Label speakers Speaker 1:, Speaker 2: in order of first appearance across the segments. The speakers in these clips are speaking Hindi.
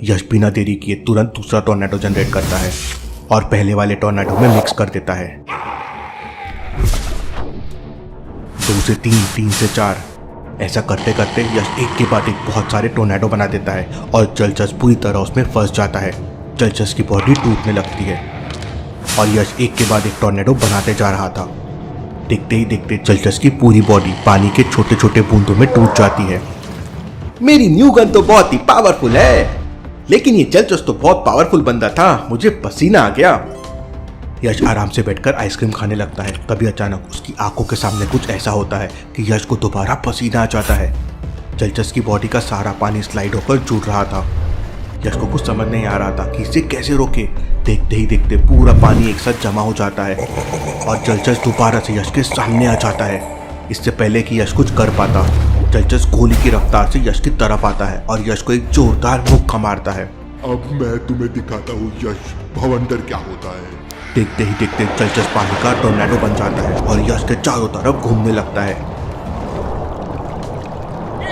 Speaker 1: यश बिना देरी किए तुरंत दूसरा टोर्नेडो जनरेट करता है और पहले वाले टोर्नेडो में मिक्स कर देता है। 2 से 3, 3 से 4 ऐसा करते करते यश एक के बाद एक बहुत सारे टोर्नेडो बना देता है और जलचस पूरी तरह उसमें फंस जाता है। जलचस की बॉडी टूटने लगती है और यश एक के बाद एक टोर्नेडो बनाते जा रहा था। देखते ही देखते जलचस की पूरी बॉडी पानी के छोटे छोटे बूंदों में टूट जाती है। मेरी न्यू गन तो बहुत ही पावरफुल है, लेकिन ये जलचस तो बहुत पावरफुल बंदा था, मुझे पसीना आ गया। यश आराम से बैठकर आइसक्रीम खाने लगता है। तभी अचानक उसकी आंखों के सामने कुछ ऐसा होता है कि यश को दोबारा पसीना आ जाता है। जलचस की बॉडी का सारा पानी स्लाइड होकर जुड़ रहा था। यश को कुछ समझ नहीं आ रहा था कि इसे कैसे रोके। देखते ही देखते पूरा पानी एक साथ जमा हो जाता है और जलचस दोबारा से यश के सामने आ जाता है। इससे पहले कि यश कुछ कर पाता, जलचस गोली की रफ्तार से यश की तरफ आता है और यश को एक जोरदार मुक्का मारता है।
Speaker 2: अब मैं तुम्हें दिखाता हूँ यश, भवंडर क्या होता है।
Speaker 1: देखते ही देखते जलचस पानी का टोर्नेडो बन जाता है और यश के चारों तरफ घूमने लगता है।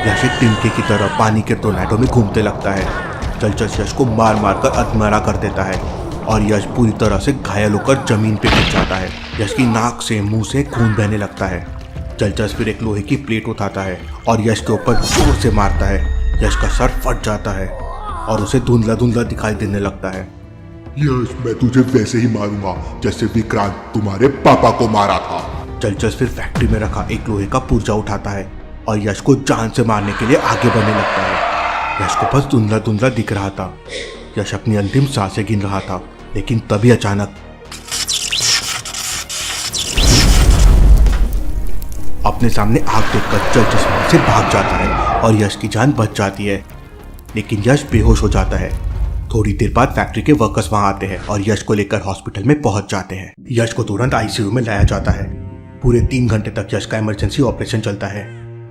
Speaker 1: यश एक तिनके की तरह पानी के टोर्नेडो में घूमते लगता है। जलचस यश को मार मार कर अधमरा कर देता है और यश पूरी तरह से घायल होकर जमीन पे गिर जाता है। यश की नाक से मुंह से खून बहने लगता है। जलचस फिर एक लोहे की प्लेट उठाता है और यश के ऊपर जोर से मारता है। यश का सर फट जाता है और उसे धुंधला धुंधला दिखाई देने लगता है।
Speaker 2: यश, मैं तुझे वैसे ही मारूंगा जैसे विक्रांत तुम्हारे पापा को मारा था।
Speaker 1: जलचस फिर फैक्ट्री में रखा एक लोहे का पुर्जा उठाता है और यश को जान से मारने के लिए आगे बढ़ने लगता है। यश को बस धुंधला धुंधला दिख रहा था। यश अपनी अंतिम सांसें गिन रहा था, लेकिन तभी अचानक अपने सामने आग देखकर जलचस वहां से भाग जाता है और यश की जान बच जाती है, लेकिन यश बेहोश हो जाता है। थोड़ी देर बाद फैक्ट्री के वर्कर्स वहां आते हैं और यश को लेकर हॉस्पिटल में पहुंच जाते हैं। यश को तुरंत आईसीयू में लाया जाता है। पूरे 3 घंटे तक यश का इमरजेंसी ऑपरेशन चलता है।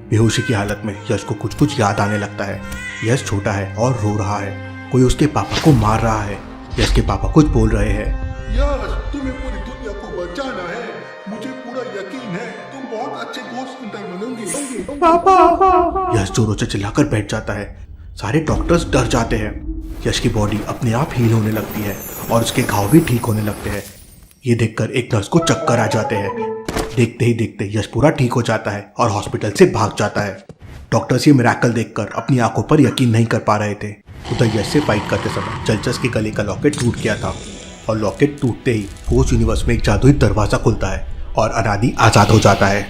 Speaker 1: बेहोशी की हालत में यश को कुछ कुछ याद आने लगता है। यश छोटा है और रो रहा है। कोई उसके पापा को मार रहा है। यश के पापा कुछ बोल रहे हैं।
Speaker 2: यश, तुम्हें पूरी दुनिया को बचाना है, मुझे पूरा यकीन है तुम बहुत अच्छे गोस्ट हंटर बनोगे।
Speaker 1: पापा! यश जोरों से चिल्लाकर बैठ जाता है। सारे डॉक्टर्स डर जाते हैं। यश की बॉडी अपने आप हील होने लगती है और उसके घाव भी ठीक होने लगते हैं। ये देखकर एक नर्स को चक्कर आ जाते हैं। देखते ही देखते यश पूरा ठीक हो जाता है और हॉस्पिटल से भाग जाता है। डॉक्टर्स ये मिरेकल देखकर अपनी आंखों पर यकीन नहीं कर पा रहे थे। उधर यश से फाइट करते समय जलचस के गले का लॉकेट टूट गया था और लॉकेट टूटते ही घोस्ट यूनिवर्स में एक जादुई दरवाजा खुलता है और अनादि आजाद हो जाता है।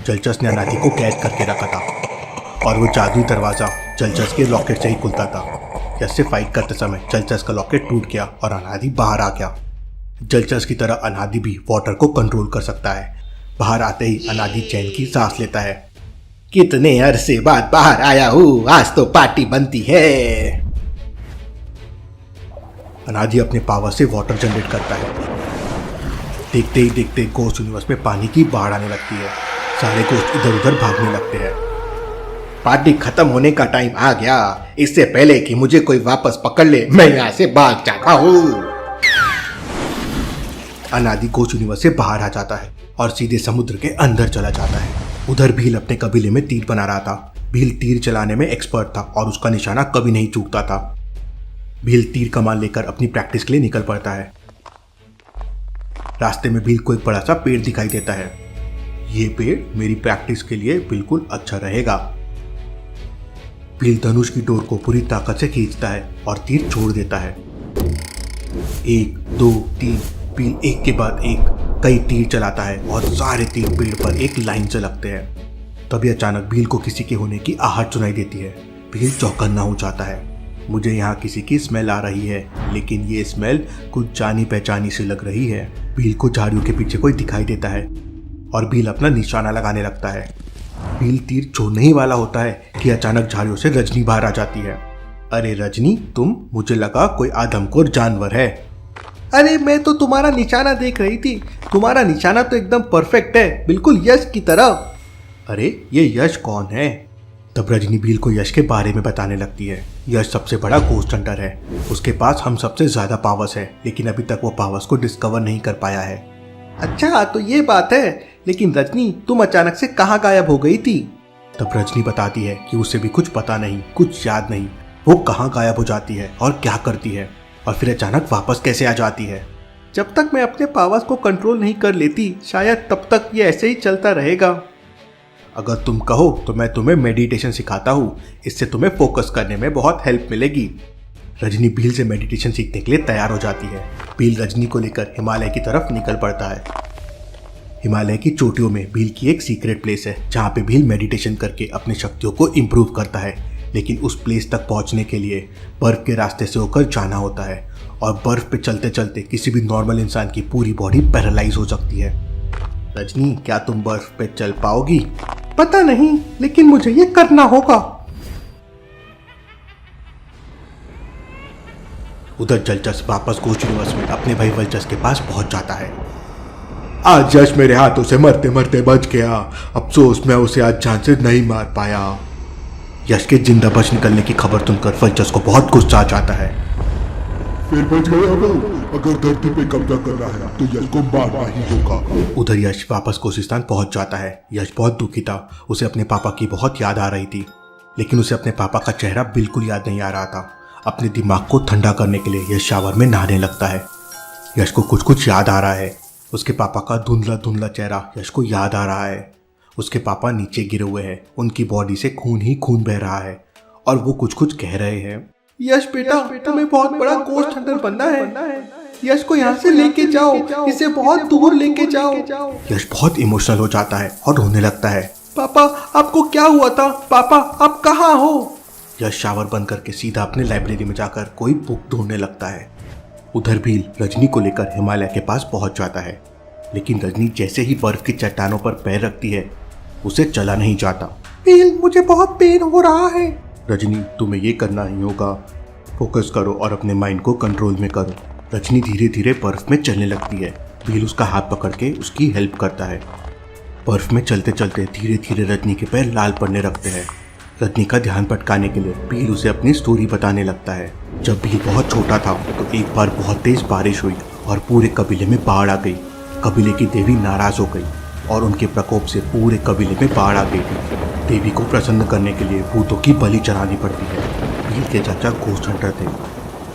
Speaker 1: जलचस ने अनादि को कैद करके रखा था और वो जादुई दरवाजा जलचस के लॉकेट से ही खुलता था। यश से फाइट करते समय जलचस का लॉकेट टूट गया और अनादि बाहर आ गया। जलचस की तरह अनादि भी वाटर को कंट्रोल कर सकता है। बाहर आते ही अनादि चैन की सांस लेता है। कितने अरसे बाद बाहर आया हूँ, आज तो पार्टी बनती है। अनादि अपने पावर से वाटर जनरेट करता है। देखते ही देखते घोस्ट यूनिवर्स में पानी की बाढ़ आने लगती है। सारे घोस्ट इधर उधर भागने लगते हैं। पार्टी खत्म होने का टाइम आ गया। इससे पहले कि मुझे कोई वापस पकड़ ले, मैं यहाँ से भाग जाता हूँ। अनादि घोस्ट यूनिवर्स से बाहर आ जाता है और सीधे समुद्र के अंदर चला जाता है। उधर भील अपने कबीले में तीर बना रहा था। भील तीर चलाने में एक्सपर्ट था और उसका निशाना कभी नहीं चूकता था। भील तीर कमान लेकर अपनी प्रैक्टिस के लिए निकल पड़ता है। रास्ते में भील को एक बड़ा सा पेड़ दिखाई देता है। ये पेड़ मेरी प्रैक्टिस के लिए बिल्कुल अच्छा रहेगा। भील धनुष की डोर को पूरी ताकत से खींचता है और तीर छोड़ देता है। 1, 2, 3 भील एक के बाद एक कई तीर चलाता है और सारे तीर पेड़ पर एक लाइन से लगते हैं। तभी अचानक भील को किसी के होने की आहट सुनाई देती है। भील चौकन्ना हो जाता है। मुझे यहाँ किसी की स्मेल आ रही है, लेकिन ये स्मेल कुछ जानी पहचानी सी लग रही है। भील को झाड़ियों के पीछे कोई दिखाई देता है और भील अपना निशाना लगाने लगता है। भील तीर छोड़ने ही वाला होता है कि अचानक झाड़ियों से रजनी बाहर आ जाती है। अरे रजनी, तुम? मुझे लगा कोई आदमखोर जानवर है। अरे मैं तो तुम्हारा निशाना देख रही थी। तुम्हारा निशाना तो एकदम परफेक्ट है, बिल्कुल यश की तरह। अरे ये यश कौन है? तब रजनी भील को यश के बारे में बताने लगती है। यश सबसे बड़ा घोस्ट हंटर है। उसके पास हम सबसे ज्यादा पावर्स है, लेकिन अभी तक वो पावर्स को डिस्कवर नहीं कर पाया है। अच्छा तो ये बात है, लेकिन रजनी तुम अचानक से कहाँ गायब हो गई थी? तब रजनी बताती है कि उसे भी कुछ पता नहीं, कुछ याद नहीं। वो कहाँ गायब हो जाती है और क्या करती है, और फिर अचानक वापस कैसे आ जाती है। जब तक मैं अपने पावर्स को कंट्रोल नहीं कर लेती शायद तब तक ये ऐसे ही चलता रहेगा। अगर तुम कहो तो मैं तुम्हें मेडिटेशन सिखाता हूँ, इससे तुम्हें फोकस करने में बहुत हेल्प मिलेगी। रजनी भील से मेडिटेशन सीखने के लिए तैयार हो जाती है। भील रजनी को लेकर हिमालय की तरफ निकल पड़ता है। हिमालय की चोटियों में भील की एक सीक्रेट प्लेस है जहाँ पे भील मेडिटेशन करके अपनी शक्तियों को इम्प्रूव करता है, लेकिन उस प्लेस तक पहुँचने के लिए बर्फ के रास्ते से होकर जाना होता है और बर्फ पे चलते चलते किसी भी नॉर्मल इंसान की पूरी बॉडी पैरालाइज हो सकती है। रजनी, क्या तुम बर्फ पे चल पाओगी? पता नहीं, लेकिन मुझे ये करना होगा। उधर जलचस वापस घोस्ट यूनिवर्स में अपने भाई वल्चस के पास पहुंच जाता है। आज यश मेरे हाथों से मरते मरते बच गया, अफसोस मैं उसे आज जान से नहीं मार पाया। यश के जिंदा बच निकलने की खबर सुनकर वल्चस को बहुत गुस्सा आ जाता है।
Speaker 2: फिर बच गया वो, अगर धरती पे कब्जा कर रहा है तो यश को मारना ही होगा।
Speaker 1: उधर यश वापस कोसिस्तान पहुंच जाता है। यश बहुत दुखी था, उसे अपने पापा की बहुत याद आ रही थी, लेकिन उसे अपने पापा का चेहरा बिल्कुल याद नहीं आ रहा था। अपने दिमाग को ठंडा करने के लिए यश शावर में नहाने लगता है। यश को कुछ कुछ याद आ रहा है। उसके पापा का धुंधला धुंधला चेहरा यश को याद आ रहा है। उसके पापा नीचे गिरे हुए हैं, उनकी बॉडी से खून ही खून बह रहा है और वो कुछ कुछ कह रहे हैं। यश बेटा, तुम्हें बहुत बड़ा गोस्ट हंटर बनना है। यश को यहाँ से लेके जाओ, इसे बहुत दूर लेके जाओ। यश बहुत इमोशनल हो जाता है और रोने लगता है। पापा, आपको क्या हुआ था? पापा, आप कहाँ हो? यश शावर बंद करके सीधा अपने लाइब्रेरी में जाकर कोई बुक ढूंढने लगता है। उधर भील रजनी को लेकर हिमालय के पास पहुंच जाता है, लेकिन रजनी जैसे ही बर्फ की चट्टानों पर पैर रखती है उसे चला नहीं जाता। भील, मुझे बहुत पेन हो रहा है। रजनी, तुम्हें ये करना ही होगा। फोकस करो और अपने माइंड को कंट्रोल में करो। रजनी धीरे धीरे बर्फ में चलने लगती है। भील उसका हाथ पकड़ के उसकी हेल्प करता है। बर्फ में चलते चलते धीरे धीरे रजनी के पैर लाल पड़ने लगते हैं। रजनी का ध्यान भटकाने के लिए भील उसे अपनी स्टोरी बताने लगता है। जब भील बहुत छोटा था तो एक बार बहुत तेज बारिश हुई और पूरे कबीले में बाढ़ आ गई। कबीले की देवी नाराज हो गई और उनके प्रकोप से पूरे कबीले में बाढ़ आ गई थी। देवी को प्रसन्न करने के लिए भूतों की बलि चढ़ानी पड़ती है। भील के चाचा घोस्ट हंटर थे।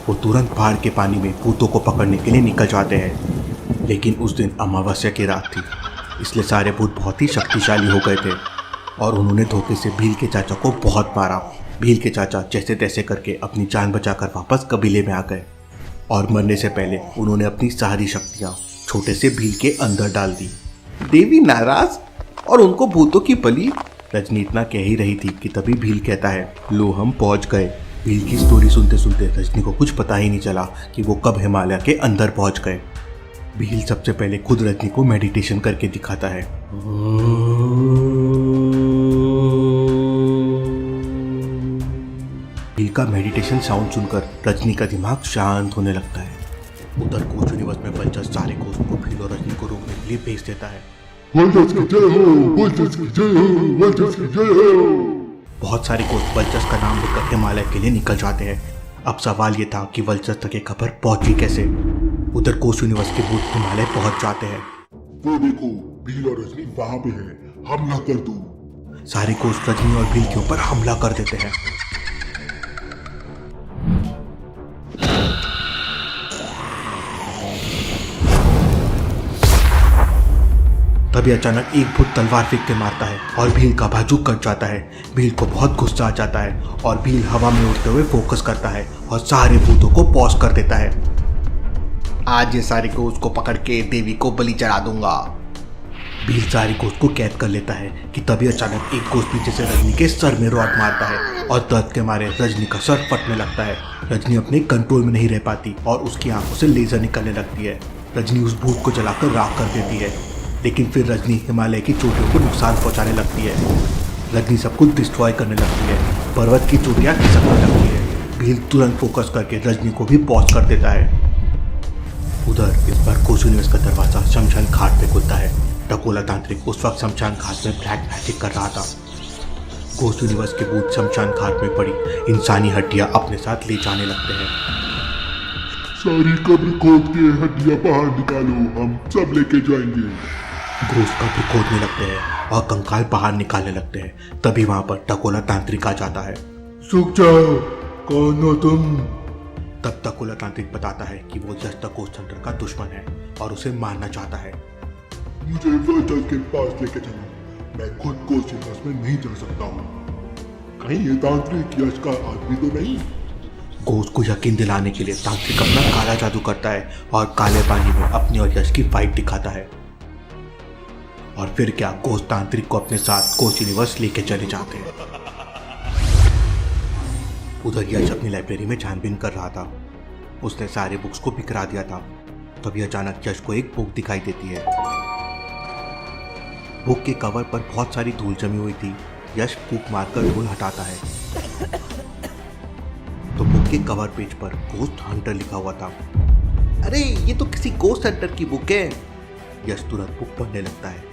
Speaker 1: वो तुरंत बाढ़ के पानी में भूतों को पकड़ने के लिए निकल जाते हैं, लेकिन उस दिन अमावस्या की रात थी, इसलिए सारे भूत बहुत ही शक्तिशाली हो गए थे और उन्होंने धोखे से भील के चाचा को बहुत मारा। भील के चाचा जैसे तैसे करके अपनी जान बचाकर वापस कबीले में आ गए और मरने से पहले उन्होंने अपनी सारी शक्तियां छोटे से भील के अंदर डाल दी। देवी नाराज और उनको भूतों की बलि। रजनी इतना कह ही रही थी कि तभी भील कहता है, लो हम पहुंच गए। भील की स्टोरी सुनते सुनते रजनी को कुछ पता ही नहीं चला कि वो कब हिमालय के अंदर पहुंच गए। भील सबसे पहले खुद रजनी को मेडिटेशन करके दिखाता है। भील का मेडिटेशन साउंड सुनकर रजनी का दिमाग शांत होने लगता है। उधर घोस्ट यूनिवर्स में वल्चस सारे घोस्ट को भील और रजनी को रोकने के लिए भेज देता है।
Speaker 2: वल्चस की जय हो, वल्चस की जय हो, वल्चस की जय हो।
Speaker 1: बहुत सारे घोस्ट वल्चस का नाम लेकर हिमालय के लिए निकल जाते हैं। अब सवाल ये था कि वल्चस तक ये खबर पहुंची कैसे। उधर घोस्ट यूनिवर्स के भूत हिमालय पहुंच जाते हैं।
Speaker 2: वो देखो, भील और रजनी वहां पे है, हमला कर दो।
Speaker 1: सारे घोस्ट रजनी और भील के ऊपर हमला कर देते हैं। तभी अचानक एक भूत तलवार फेंक के मारता है और भील का बाजू कट जाता है। भील को बहुत गुस्सा आ जाता है और भील हवा में उड़ते हुए फोकस करता है और सारे भूतों को पॉज कर देता है। आज ये सारे घोस्ट को पकड़ के देवी को बलि चढ़ा दूंगा। भील सारे घोस्ट को कैद कर लेता है कि तभी अचानक एक घोस्ट पीछे से रजनी के सर में रॉड मारता है और दर्द के मारे रजनी का सर फटने लगता है। रजनी अपने कंट्रोल में नहीं रह पाती और उसकी आंखों से लेजर निकलने लगती है। रजनी उस भूत को जलाकर राख कर देती है, लेकिन फिर रजनी हिमालय की चोटियों को नुकसान पहुंचाने लगती है। रजनी सब कुछ डिस्ट्रॉय करने लगती है। पर्वत की चोटियां खिसकने लगती है। भील तुरंत फोकस करके रजनी को भी पॉज कर देता है। उधर इस बार घोस्ट यूनिवर्स का दरवाजा शमशान घाट पे खुलता है। टकोला तांत्रिक उस वक्त शमशान घाट में ब्लैक मैजिक कर रहा था। घोस्ट यूनिवर्स के भूत शमशान घाट में पड़ी इंसानी हड्डियां अपने साथ ले जाने लगते हैं।
Speaker 2: सारी कब्र खोद के हड्डियां बाहर निकालो, हम सब लेके जाएंगे।
Speaker 1: घोस्ट कब्र खोदने लगते हैं और कंकाल बाहर निकालने लगते हैं। तभी वहां पर टकोला तांत्रिक आ जाता है।
Speaker 2: सूख जाओ, कौन हो तुम?
Speaker 1: तब तक कुलतांत्रिक बताता है कि वो यश द गोस्ट हंटर का दुश्मन है और उसे मारना चाहता है।
Speaker 2: मुझे वर्चस के पास लेके चलो, मैं खुद गोस्ट यूनिवर्स में नहीं जा सकता हूँ। कहीं ये तांत्रिक यश का आदमी तो नहीं?
Speaker 1: गोस्ट को यकीन दिलाने के लिए तांत्रिक अपना काला जादू करता है और काले पानी में अपनी और यश की फाइट दिखाता है। और फिर क्या, गोस्ट तांत्रिक को अपने साथ गोस्ट यूनिवर्स लेके चले जाते हैं। उधर यश अपनी लाइब्रेरी में छानबीन कर रहा था। उसने सारे बुक्स को बिखरा दिया था। तभी अचानक यश को एक बुक दिखाई देती है। बुक के कवर पर बहुत सारी धूल जमी हुई थी। यश फूंक मारकर धूल हटाता है तो बुक के कवर पेज पर गोस्ट हंटर लिखा हुआ था। अरे ये तो किसी गोस्ट हंटर की बुक है। यश तुरंत बुक पढ़ने लगता है।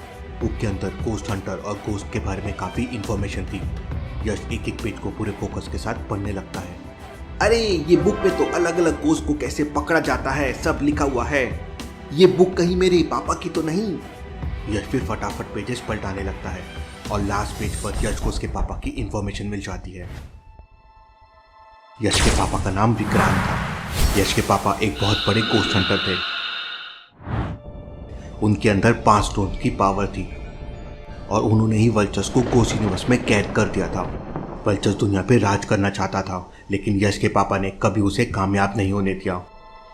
Speaker 1: बुक के अंदर गोस्ट हंटर और गोस्ट के बारे में काफी इंफॉर्मेशन थी। यश एक एक पेज को पूरे फोकस के साथ पढ़ने लगता है। अरे ये बुक में तो अलग अलग गोस्ट को कैसे पकड़ा जाता है सब लिखा हुआ है। ये बुक कहीं मेरे पापा की तो नहीं? यश फिर फटाफट पेजेस पलटाने लगता है और लास्ट पेज पर यश को उसके पापा की इंफॉर्मेशन मिल जाती है। यश के पापा का नाम विक्रांत था। यश के पापा एक बहुत बड़े गोस्ट हंटर थे। उनके अंदर 5 स्टोन की पावर थी और उन्होंने ही वल्चर्स को गोस्ट यूनिवर्स में कैद कर दिया था। वल्चर्स दुनिया पे राज करना चाहता था, लेकिन यश के पापा ने कभी उसे कामयाब नहीं होने दिया।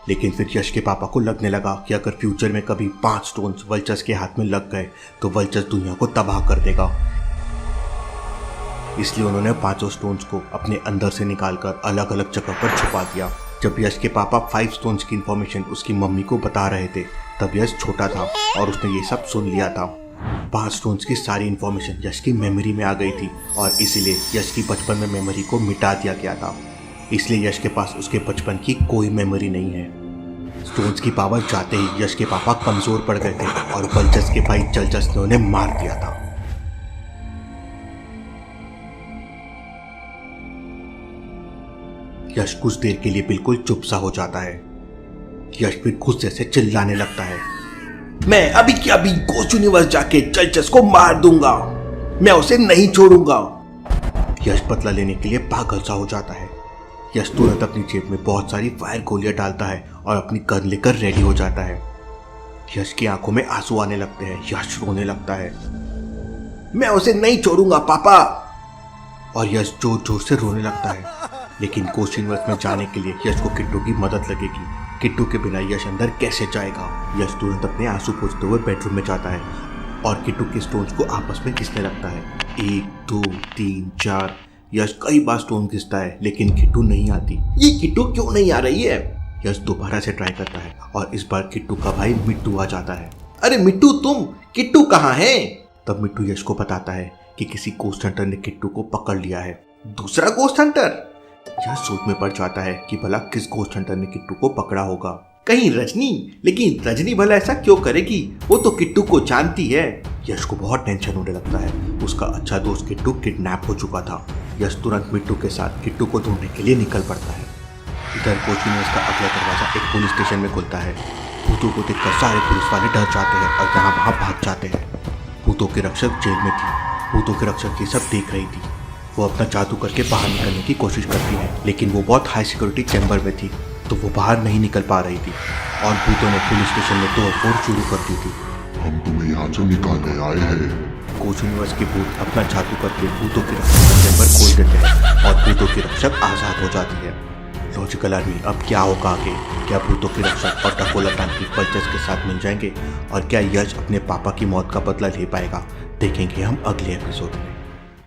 Speaker 1: लेकिन फिर यश के पापा को लगने लगा कि अगर फ्यूचर में कभी 5 स्टोन्स वल्चर्स के हाथ में लग गए तो वल्चर्स दुनिया को तबाह कर देगा। इसलिए उन्होंने 5 स्टोन्स को अपने अंदर से निकालकर अलग अलग जगह पर छुपा दिया। जब यश के पापा 5 स्टोन्स की इंफॉर्मेशन उसकी मम्मी को बता रहे थे तब यश छोटा था और उसने ये सब सुन लिया था। 5 स्टोन्स की सारी इंफॉर्मेशन यश की मेमोरी में आ गई थी और इसीलिए यश की बचपन में मेमोरी को मिटा दिया गया था। इसलिए यश के पास उसके बचपन की कोई मेमोरी नहीं है। स्टोन्स की पावर जाते ही यश के पापा कमजोर पड़ गए थे और वल्चर्स के भाई जलचस ने उन्हें मार दिया था। यश कुछ देर के लिए बिल्कुल चुप सा हो जाता है। यश फिर गुस्से से चिल्लाने लगता है, मैं अभी के अभी गोस्ट यूनिवर्स जाके जलचस को मार दूंगा, मैं उसे नहीं छोड़ूंगा। यश बदला लेने के लिए पागल सा हो जाता है। यश तुरंत अपनी जेब में बहुत सारी फायर गोलियां डालता है और अपनी गन लेकर रेडी हो जाता है। यश की आंखों में आंसू आने लगते हैं। यश रोने लगता है, मैं उसे नहीं छोड़ूंगा पापा। और यश जोर जोर से रोने लगता है। लेकिन गोस्ट यूनिवर्स में जाने के लिए यश को किट्टू की मदद लगेगी। किट्टू के बिना यश अंदर कैसे जाएगा? यश तुरंत अपने आंसू पोंछते हुए बेडरूम में जाता है और किट्टू के स्टोन्स को आपस में घिसने लगता है। 1 2 3 4 यश कई बार स्टोन घिसता है लेकिन किट्टू नहीं आती। ये किट्टू क्यों नहीं आ रही है? यश दोबारा से ट्राई करता है और इस बार किट्टू का भाई मिट्टू आ जाता है। अरे मिट्टू तुम, किट्टू कहाँ है? तब मिट्टू यश को बताता है कि किसी गोस्ट हंटर ने किट्टू को पकड़ लिया है। दूसरा गोस्ट हंटर? यश सोच में पड़ जाता है कि भला किस गोस्ट हंटर ने किट्टू को पकड़ा होगा। कहीं रजनी? लेकिन रजनी भला ऐसा क्यों करेगी? वो तो किट्टू को जानती है। यश को बहुत टेंशन होने लगता है। उसका अच्छा दोस्त किट्टू किडनैप हो चुका था। यश तुरंत मिट्टू के साथ किट्टू को ढूंढने के लिए निकल पड़ता है। इधर गोस्ट यूनिवर्स का अगला दरवाजा एक पुलिस स्टेशन में खुलता है। भूतों को देखकर सारे पुलिस वाले डर जाते हैं और यहाँ वहाँ भाग जाते हैं। भूतों की रक्षक जेल में थी। भूतों की रक्षक ये सब देख रही थी। वो अपना जादू करके बाहर निकलने की कोशिश करती है, लेकिन वो बहुत हाई सिक्योरिटी चैम्बर में थी तो वो बाहर नहीं निकल पा रही थी और भूतों ने पुलिस स्टेशन में तोड़फोड़ शुरू कर दी थी।
Speaker 2: हम तुम्हें यहाँ से निकालने आए हैं।
Speaker 1: गोस्ट यूनिवर्स के भूत अपना जादू करके भूतों की रक्षक का चैम्बर खोल देते हैं और भूतों की रक्षक आजाद हो जाती है। लॉजिकल आर्मी, अब क्या होगा आगे? क्या भूतों की रक्षक और डकोला तांत्रिक वल्चर्स के साथ मिल जाएंगे और क्या यश अपने पापा की मौत का बदला ले पाएगा? देखेंगे हम अगले एपिसोड में।